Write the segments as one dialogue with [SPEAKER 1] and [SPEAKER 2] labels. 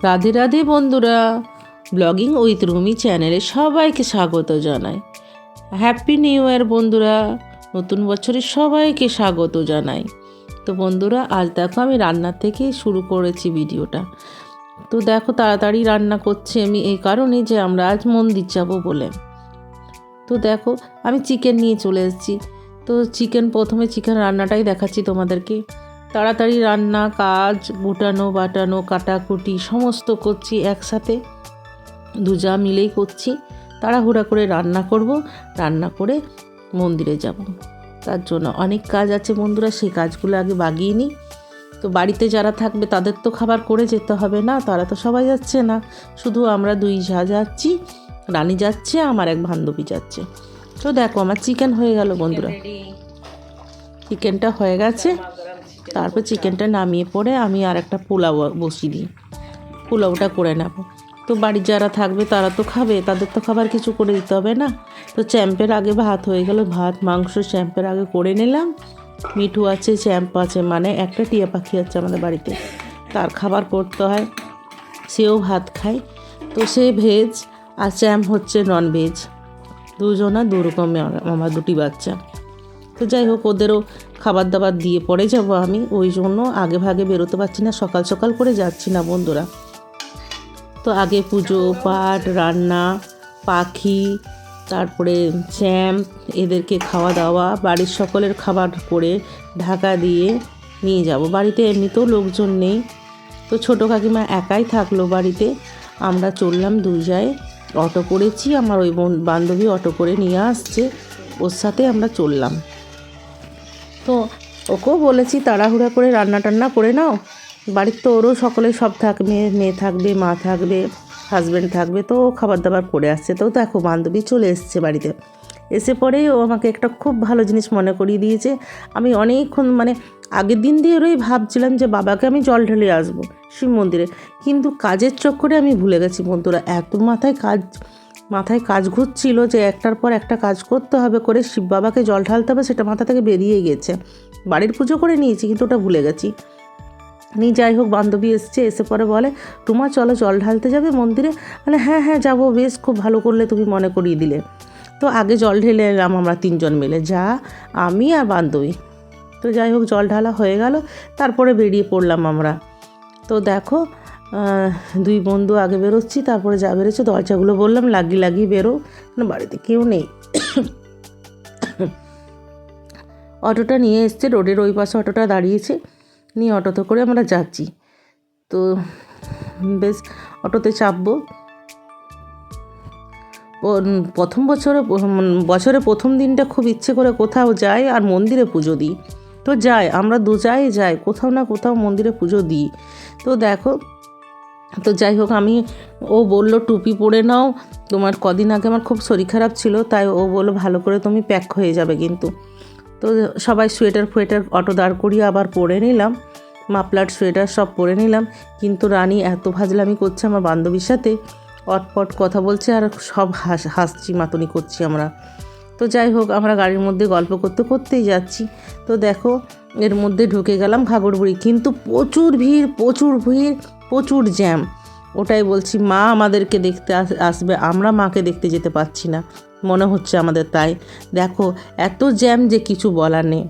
[SPEAKER 1] রাধে রাধে বন্ধুরা, blogging with Rumi চ্যানেলে সবাইকে স্বাগত জানাই। হ্যাপি নিউ ইয়ার বন্ধুরা, নতুন বছরের সবাইকে স্বাগত জানাই। তো বন্ধুরা, আজ দেখো আমি রান্নার থেকে শুরু করেছি ভিডিওটা। তো দেখো তাড়াতাড়ি রান্না করছি আমি এই কারণে যে আমরা আজ মন্দির যাব বলে। তো দেখো আমি চিকেন নিয়ে চলে এসেছি। তো প্রথমে চিকেন রান্নাটাই দেখাচ্ছি তোমাদেরকে। তাড়াতাড়ি রান্না কাজ, গুটানো বাটানো কাটাকুটি সমস্ত করছি একসাথে, দুজা মিলেই করছি। তাড়াহুড়া করে রান্না করব, রান্না করে মন্দিরে যাব। তার জন্য অনেক কাজ আছে বন্ধুরা, সেই কাজগুলো আগে বাগিয়ে নিই। তো বাড়িতে যারা থাকবে তাদের তো খাবার করে যেতে হবে না, তারা তো সবাই যাচ্ছে না, শুধু আমরা দুই যা যাচ্ছি, রানী যাচ্ছে, আমার এক বান্ধবী যাচ্ছে। তো দেখো আমার চিকেন হয়ে গেল বন্ধুরা, চিকেনটা হয়ে গেছে। তারপর চিকেনটা নামিয়ে পরে আমি আর একটা পোলাও বসিয়ে দিই, পোলাওটা করে নেব। তো বাড়ির যারা থাকবে তারা তো খাবে, তাদের তো খাবার কিছু করে দিতে হবে না। তো চ্যাম্পের আগে ভাত হয়ে গেল, ভাত মাংস চ্যাম্পের আগে করে নিলাম। মিঠু আছে, চ্যাম্প আছে, মানে একটা টিয়া পাখি আছে আমাদের বাড়িতে, তার খাবার করতে হয়, সেও ভাত খায়। তো সে ভেজ আর চ্যাম্প হচ্ছে নন ভেজ, দুজনা দু রকমের আমার দুটি বাচ্চা। তো যাই হোক, ওদেরও খাবার দাবার দিয়ে পরে যাব আমি, ওই জন্য আগে ভাগে বেরোতে পারছি না, সকাল সকাল করে যাচ্ছি না বন্ধুরা। তো আগে পুজো পাঠ, রান্না, পাখি, তারপরে চ্যাম্প, এদেরকে খাওয়া দাওয়া, বাড়ির সকলের খাবার করে ঢাকা দিয়ে নিয়ে যাব। বাড়িতে এমনিতেও লোকজন নেই, তো ছোটো কাকিমা একাই থাকলো বাড়িতে। আমরা চললাম দুই জায়, অটো করেছি, আমার ওই বান্ধবী অটো করে নিয়ে আসছে, ওর সাথে আমরা চললাম। তো ওকেও বলেছি তাড়াহুড়া করে রান্না টান্না করে নাও, বাড়ির তো ওরও সকলে সব থাকবে, মেয়ে থাকবে, মা থাকবে, হাজব্যান্ড থাকবে, তো ও খাবার দাবার করে আসছে। তো দেখো বান্ধবী চলে এসছে বাড়িতে, এসে পরেই ও আমাকে একটা খুব ভালো জিনিস মনে করিয়ে দিয়েছে। আমি অনেকক্ষণ আগের দিন দিয়ে ওই ভাবছিলাম যে বাবাকে আমি জল ঢেলে আসবো শিব মন্দিরে, কিন্তু কাজের চক্করে আমি ভুলে গেছি বন্ধুরা। এত মাথায় কাজ ঘুরছিল যে একটার পর একটা কাজ করতে হবে, করে শিব বাবাকে জল ঢালতে হবে, সেটা মাথা থেকে বেরিয়ে গেছে। বাড়ির পুজো করে নিয়েছি কিন্তু ওটা ভুলে গেছি। যাই হোক, বান্ধবী এসছে, এসে পরে বলে তোমার চলো জল ঢালতে যাবে মন্দিরে। মানে হ্যাঁ হ্যাঁ যাবো, বেশ খুব ভালো করলে, তুমি মনে করিয়ে দিলে। তো আগে জল ঢেলে এলাম আমরা তিনজন মিলে, যা আমি আর বান্ধবী। তো যাই হোক জল ঢালা হয়ে গেল, তারপরে বেরিয়ে পড়লাম আমরা। তো দেখো দুই বন্ধু আগে বেরোচ্ছি, তারপরে যা বেরোচ্ছে দরজাগুলো বললাম লাগিয়ে বেরো, বাড়িতে কেউ নেই। অটোটা নিয়ে এসছে, রোডের ওই পাশে অটোটা দাঁড়িয়েছে, নিয়ে অটোতে করে আমরা যাচ্ছি। তো বেশ অটোতে চাপবো। বছরে প্রথম দিনটা খুব ইচ্ছে করে কোথাও যাই আর মন্দিরে পুজো দিই। তো আমরা যাই কোথাও না কোথাও মন্দিরে পুজো দিই। তো দেখো, তো যাই হোক ও বললো টুপি পরে নাও, তোমার কদিন আগে আমার খুব শরীর খারাপ ছিল, তাই ও বললো ভালো করে তুমি প্যাক হয়ে যাবে কিন্তু। তো সবাই সোয়েটার অটো দাঁড় করিয়ে আবার পরে নিলাম, মাফলার সোয়েটার সব পরে নিলাম। কিন্তু রানী এত ফাজলামি করছে আমার বান্ধবীর সাথে, অটপট কথা বলছে আর সব হাসছি মাতনি করছি আমরা। তো যাই হোক আমরা গাড়ির মধ্যে গল্প করতেই যাচ্ছি। তো দেখো এর মধ্যে ঢুকে গেলাম ঘাগরবুড়ি, কিন্তু প্রচুর ভিড়, প্রচুর জ্যাম। ওটাই বলছি, মা আমাদেরকে দেখতে আসবে, আমরা মাকে দেখতে যেতে পারছি না মনে হচ্ছে আমাদের। তাই দেখো এত জ্যাম যে কিছু বলার নেই।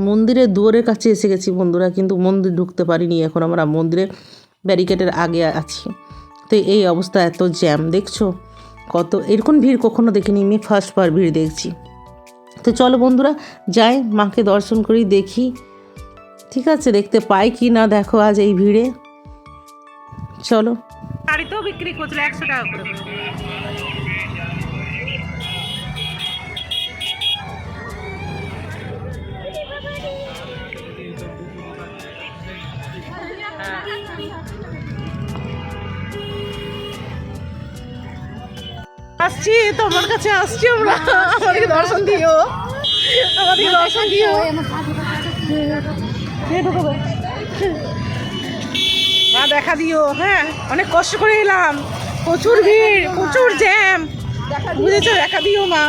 [SPEAKER 1] মন্দিরের দুয়ারের কাছে এসে গেছি বন্ধুরা, কিন্তু মন্দির ঢুকতে পারিনি, এখন আমরা মন্দিরের ব্যারিকেডের আগে আছি। তো এই অবস্থা, এত জ্যাম দেখছো, কত এরকম ভিড় কখনো দেখিনি, আমি ফার্স্টবার ভিড় দেখছি। তো চলো বন্ধুরা যাই, মাকে দর্শন করি, দেখি ঠিক আছে দেখতে পাই কি না। দেখো আজ এই ভিড়ে, চলো। গাড়িতেও বিক্রি করছিল 100 টাকা করে। আসছি তোমার কাছে, আসছি আমরা, আমাদেরকে দর্শন দিও, মা দেখা দিও। হ্যাঁ অনেক কষ্ট করে এলাম, প্রচুর ভিড়, প্রচুর জ্যাম, বুঝেছো, দেখা দিও মা।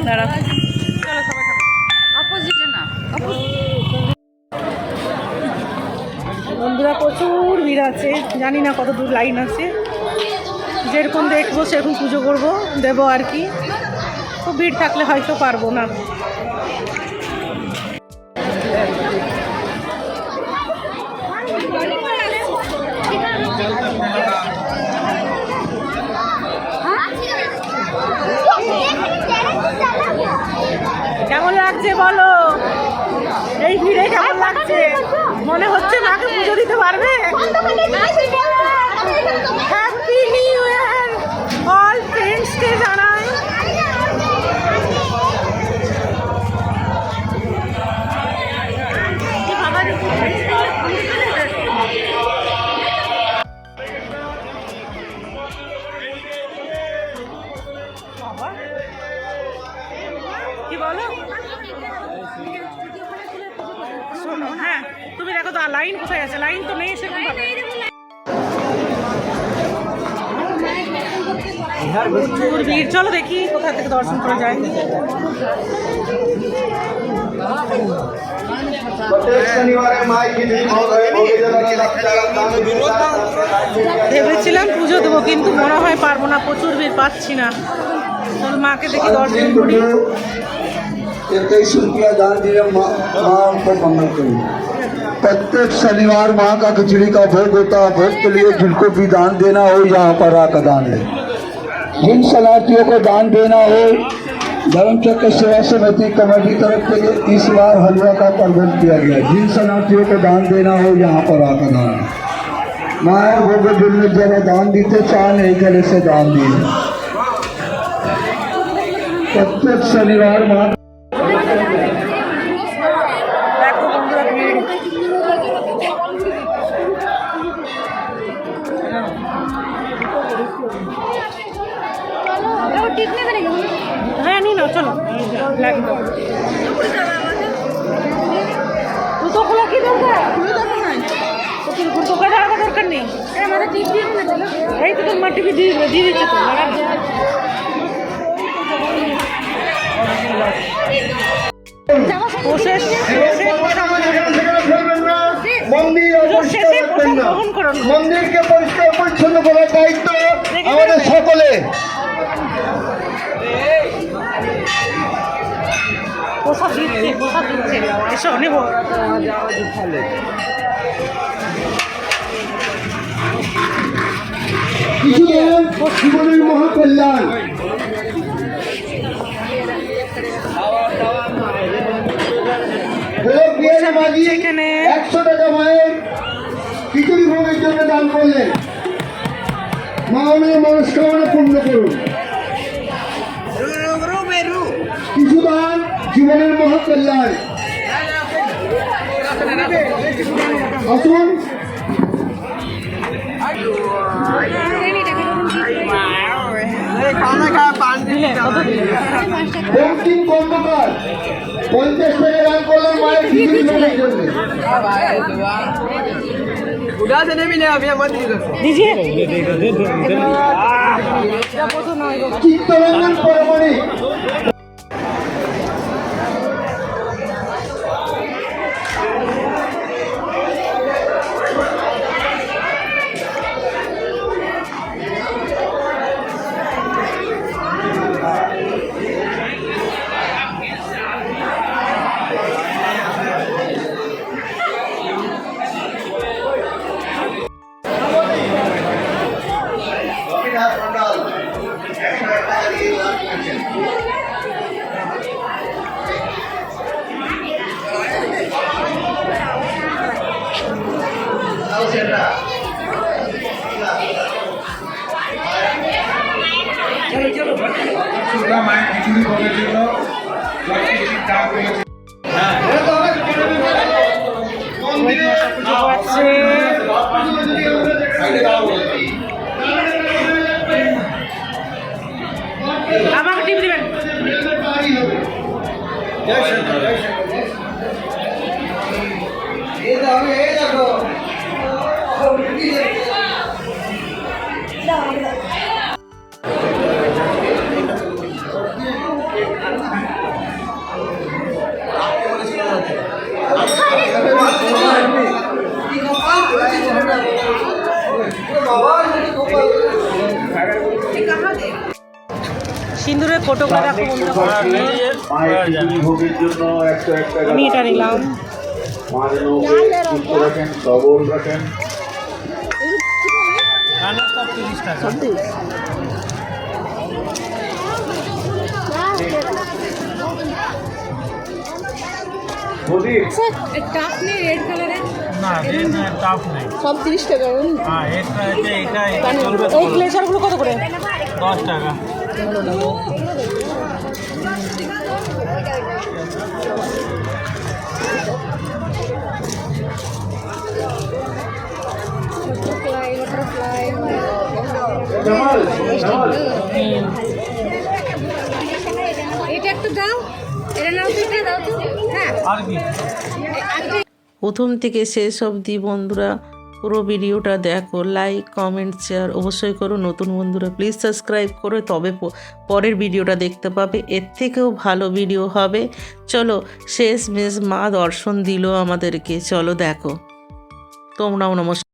[SPEAKER 1] দাঁড়া, চলো সবাই অপোজিটে না।
[SPEAKER 2] বন্ধুরা প্রচুর ভিড় আছে, জানি না কত দূর লাইন আছে। যেরকম দেখবো সেরকম পুজো করবো, দেবো আর কি। খুব ভিড় থাকলে হয়তো পারবো না। কেমন লাগছে বলো? এই ভিড়ে কেমন লাগছে? মনে হচ্ছে মাকে পুজো দিতে পারবে? হ্যাপি নিউ ইয়ার অল ফ্রেন্ডসকে জানাই। কি বলো? শোনো, হ্যাঁ তুমি দেখো তো লাইন কোথায় আছে? লাইন তো নেই সেরকম ভাবে। প্রচুর ভিড়, চলো দেখি কোথা থেকে দর্শন করা যায়। ভেবেছিলাম পুজো দেবো, কিন্তু মনে হয় পারবো না, প্রচুর ভিড়, পাচ্ছি না। চলো মাকে দেখি দর্শন করি।
[SPEAKER 3] 21 रुपया दान दिए माँ को मंगल करी। प्रत्येक शनिवार माँ का खिचड़ी का भोग होता है। भोग के लिए जिनको भी दान देना हो यहाँ पर आकर दान ले। जिन शरणार्थियों को दान देना हो, धर्मचक्र सेवा समिति कमेटी तरफ से इस बार हलवा का प्रबंध किया गया। जिन शरणार्थियों को दान देना हो यहाँ पर आकर दान ले। माँ भोग दिन में जरा दान दीते, चाह नहीं करे से दान दिए। प्रत्येक शनिवार माँ
[SPEAKER 2] দেখো বন্ধুরা ভিড়। হ্যাঁ নি না, চলো জুতো খোলা কি দরকার? জুতো যাওয়ার দরকার নেই। এই তো তোমার টিভি দিয়ে দিচ্ছে তো।
[SPEAKER 3] মন্দিরকে পরিষ্কার পরিচ্ছন্ন করার দায়িত্ব আমাদের সকলে।
[SPEAKER 2] প্রসাদ দিচ্ছে এসো নেব।
[SPEAKER 3] জীবনের মহাকল্যাণ।
[SPEAKER 2] এখানে
[SPEAKER 3] 100 টাকা মায়ের খিচুড়ি ভোগের জন্য দান করলেন। মা মেয়ে মনস্কামনা পূর্ণ করুন। কিছু দান জীবনের মহাকল্যাণ। আসুন বঙ্কিম কর্মকার 50 টাকা দান করলেন মায়ের খিচুড়ি ভোগের জন্য। চিত্তরঞ্জন পরমাণিক
[SPEAKER 4] মায়ের খিচুড়ি ভোগের জন্য দান করেছে।
[SPEAKER 2] আমাকে টিপ দিবেন। ফটোগুলো দেখো বন্ধুরা।
[SPEAKER 3] ভোগের জন্য একটা
[SPEAKER 2] আমি এটা নিলাম।
[SPEAKER 3] মা যেন ওকে সুস্থ রাখেন, সবল রাখেন। প্রদীপ
[SPEAKER 2] টাপ নেই রেড কালারের,
[SPEAKER 5] না টাফ নেই।
[SPEAKER 2] সব 30 টাকা।
[SPEAKER 5] হ্যাঁ এটা চলবে
[SPEAKER 2] এই ক্লেচারগুলো কত করে?
[SPEAKER 5] 10 টাকা।
[SPEAKER 3] জামাল জামাল
[SPEAKER 2] এটা একটু দাও, এটা নাও, তো এটা দাও তো। হ্যাঁ
[SPEAKER 5] আর কি
[SPEAKER 1] প্রথম থেকে শেষ অবধি বন্ধুরা পুরো ভিডিওটা দেখো, লাইক কমেন্ট শেয়ার অবশ্যই করো। নতুন বন্ধুরা প্লিজ সাবস্ক্রাইব করো, তবে পরের ভিডিওটা দেখতে পাবে, এর থেকেও ভালো ভিডিও হবে। চলো শেষ মেশ মা দর্শন দিল আমাদেরকে, চলো দেখো। তোমরাও নমস্কার।